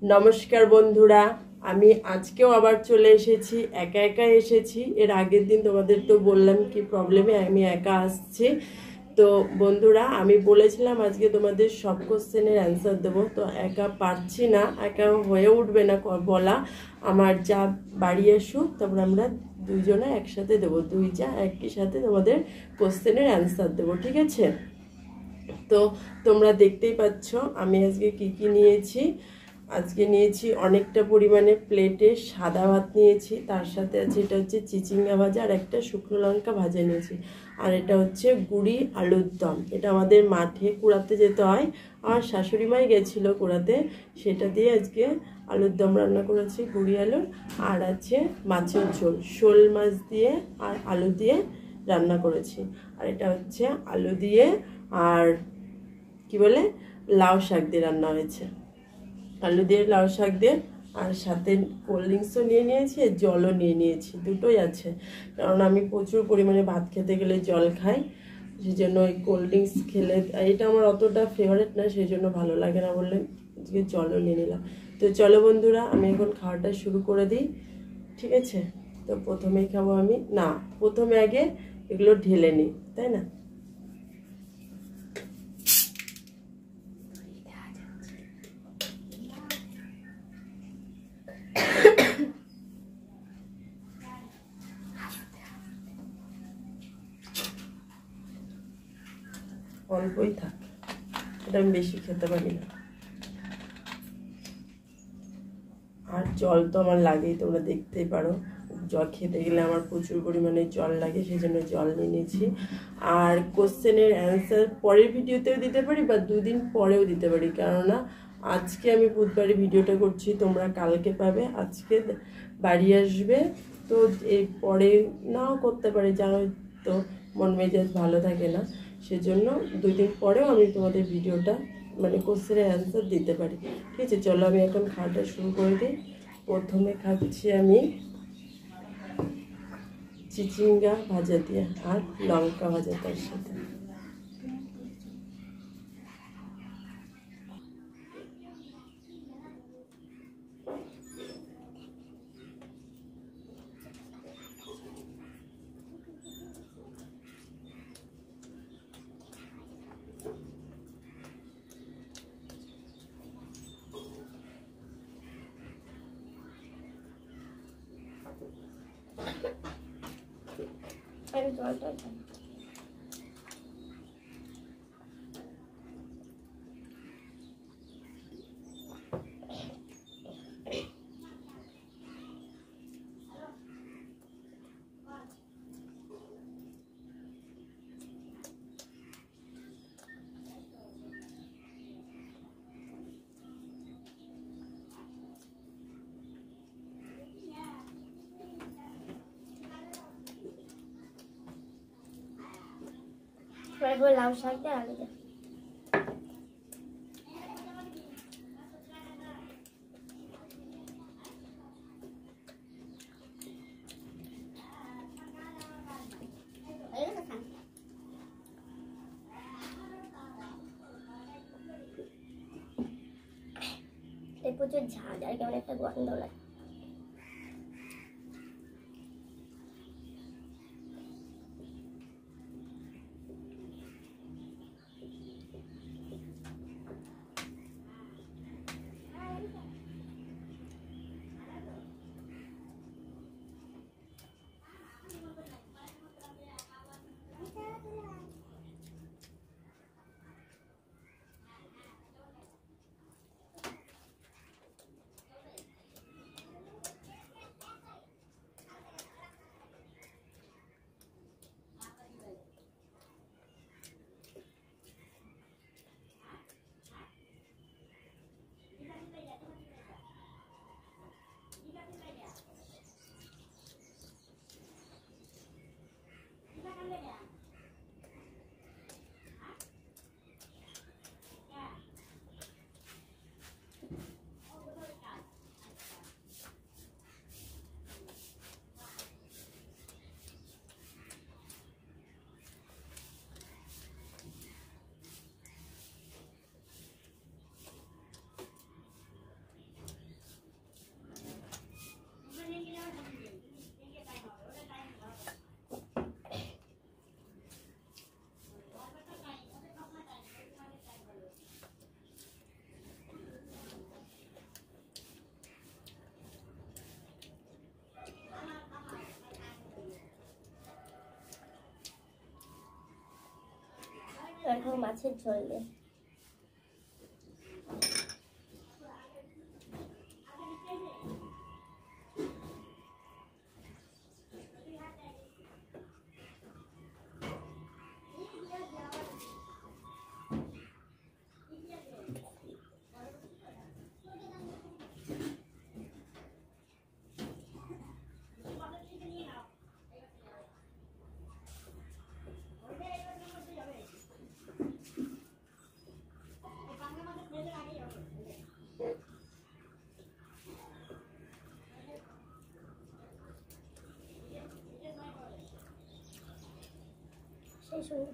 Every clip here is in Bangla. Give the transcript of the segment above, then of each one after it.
নমস্কার বন্ধুরা, আমি আজকেও আবার চলে এসেছি। একা একা এসেছি। এর আগের দিন তোমাদের তো বললাম কি প্রবলেমে আমি একা আসছি। তো বন্ধুরা, আমি বলেছিলাম আজকে তোমাদের সব কোশ্চেনের অ্যান্সার দেবো। তো একা পারছি না, একা হয়ে উঠবে না বলা। আমার যা বাড়ি আসুক, তারপর আমরা দুইজনে একসাথে দেবো, দুই যা একই সাথে তোমাদের কোশ্চেনের অ্যান্সার দেবো, ঠিক আছে? তো তোমরা দেখতেই পাচ্ছ আমি আজকে কি কি নিয়েছি। আজকে নিয়েছি অনেকটা পরিমাণে প্লেটে সাদা ভাত নিয়েছি, তার সাথে আছে এটা হচ্ছে চিচিঙ্গা ভাজা আর একটা শুকনো লঙ্কা ভাজা নিয়েছি। আর এটা হচ্ছে গুড়ি আলুর দম। এটা আমাদের মাঠে কুড়াতে যেতে হয়, আমার শাশুড়ি মাই গেছিলো কুড়াতে, সেটা দিয়ে আজকে আলুর দম রান্না করেছি, গুড়ি আলুর। আর আছে মাছের ঝোল, শোল মাছ দিয়ে আর আলু দিয়ে রান্না করেছি। আর এটা হচ্ছে আলু দিয়ে আর কি বলে লাউ শাক দিয়ে রান্না হয়েছে। আলু দিয়ে লাউ শাক দিয়ে, আর সাথে কোল্ড ড্রিঙ্কসও নিয়ে নিয়েছি, জলও নিয়ে নিয়েছি, দুটোই আছে। কারণ আমি প্রচুর পরিমাণে ভাত খেতে গেলে জল খাই, সেই জন্য ওই কোল্ড ড্রিঙ্কস খেলে এটা আমার অতটা ফেভারিট না, সেই জন্য ভালো লাগে না বললে আজকে জলও নিয়ে নিলাম। তো চলো বন্ধুরা, আমি এখন খাওয়াটা শুরু করে দিই, ঠিক আছে? তো প্রথমেই খাবো আমি, না প্রথমে আগে এগুলো ঢেলে নিই, তাই না? অল্পই থাক, এটা আমি বেশি খেতে পারি না। আর জল তো আমার লাগেই, তোমরা দেখতেই পারো, জল খেতে গেলে আমার প্রচুর পরিমাণে জল লাগে, সেই জন্য জল নিয়ে নিয়েছি। আর কোশ্চেনের অ্যান্সার পরের ভিডিওতেও দিতে পারি বা দুদিন পরেও দিতে পারি, কেননা আজকে আমি বুধবারে ভিডিওটা করছি, তোমরা কালকে পাবে, আজকে বাড়ি আসবে। তো এর পরে নাও করতে পারি, জানো তো মন মেজাজ ভালো থাকে না, সেজন্য 2 দিন পরেও আমি তোমাদের ভিডিওটা মানে কোশ্চেনের অ্যান্সার দিতে পারি, ঠিক আছে? চলো আমি এখন খাওয়াটা শুরু করে দিই। প্রথমে খাচ্ছি আমি চিচিঙ্গা ভাজা দিয়ে আর লঙ্কা ভাজা তার সাথে। লাউ শাক দিয়ে আলু দিয়ে প্রচুর ঝাল আর কেমন একটা গন্ধ লাগে। এবার খাবো মাছের ঝোল দিয়ে। সেই সুন্দর।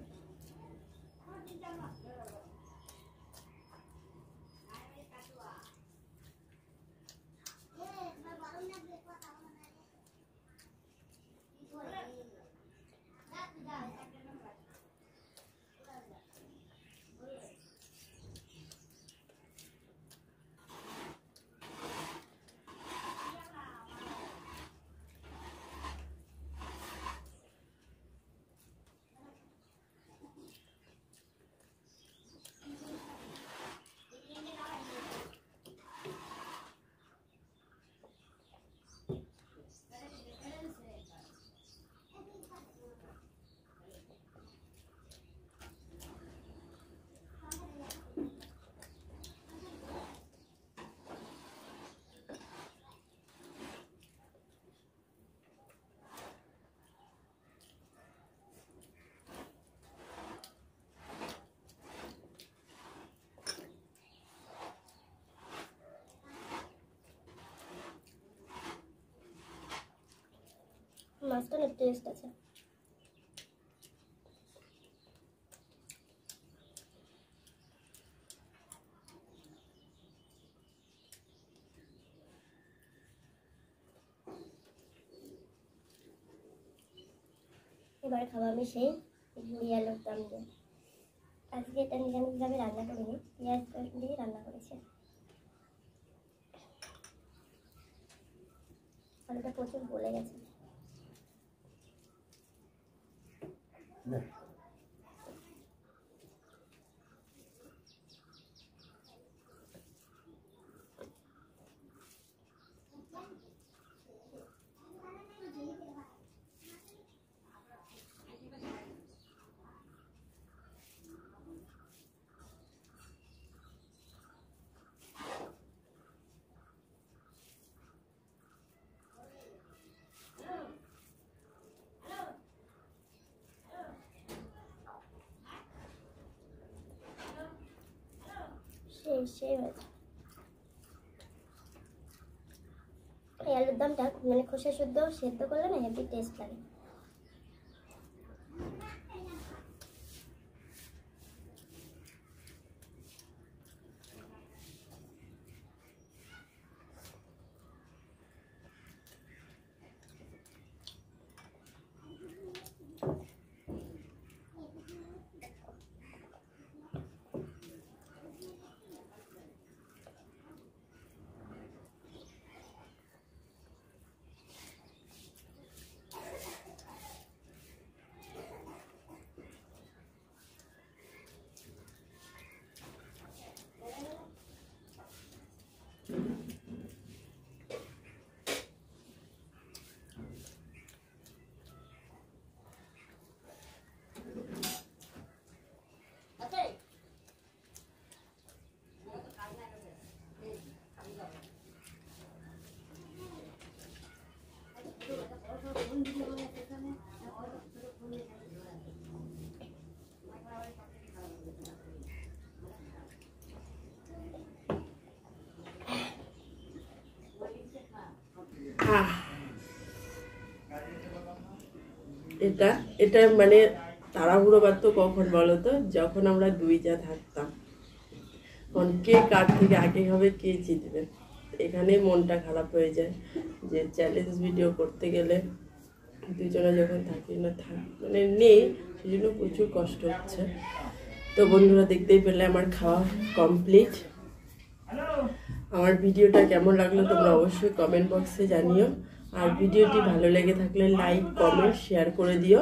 মাছটা না টেস্ট আছে। এবার খাবো আমি সেই ভুড়ি আলুর দম দিয়ে। আজকে এটা নিরামিষভাবে রান্না করিনি, পেঁয়াজ দিয়ে রান্না করেছি। আলুটা প্রচুর গলে গেছে। সেই হয়েছে। এই আলুর দমটা মানে খোসা শুদ্ধ সেদ্ধ করলে না হেভি টেস্ট লাগে। এটা মানে তাড়াহুড়ো বাদ তো কখন বলো তো, যখন আমরা দুই যা থাকতাম, তখন কে কার থেকে আগে হবে কে জিতবে, এখানে মনটা খারাপ হয়ে যায় যে চ্যালেঞ্জ ভিডিও করতে গেলে দুজনে যখন থাকি না মানে নেই, সেই জন্য প্রচুর কষ্ট হচ্ছে। তো বন্ধুরা দেখতেই পেলে আমার খাওয়া কমপ্লিট। আমার ভিডিওটা কেমন লাগলো তোমরা অবশ্যই কমেন্ট বক্সে জানিও। আর ভিডিওটি ভালো লেগে থাকলে লাইক কমেন্ট শেয়ার করে দিও।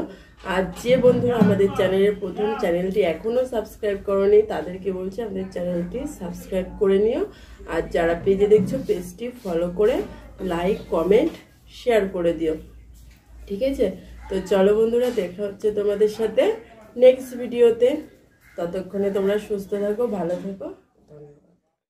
আর যে বন্ধুরা আমাদের চ্যানেলের প্রথম চ্যানেলটি এখনও সাবস্ক্রাইব করোনি তাদেরকে বলছি আমাদের চ্যানেলটি সাবস্ক্রাইব করে নিও। আর যারা পেজে দেখছো পেজটি ফলো করে লাইক কমেন্ট শেয়ার করে দিও, ঠিক আছে? তো চলো বন্ধুরা, দেখা হচ্ছে তোমাদের সাথে নেক্সট ভিডিওতে। ততক্ষণে তোমরা সুস্থ থাকো, ভালো থাকো।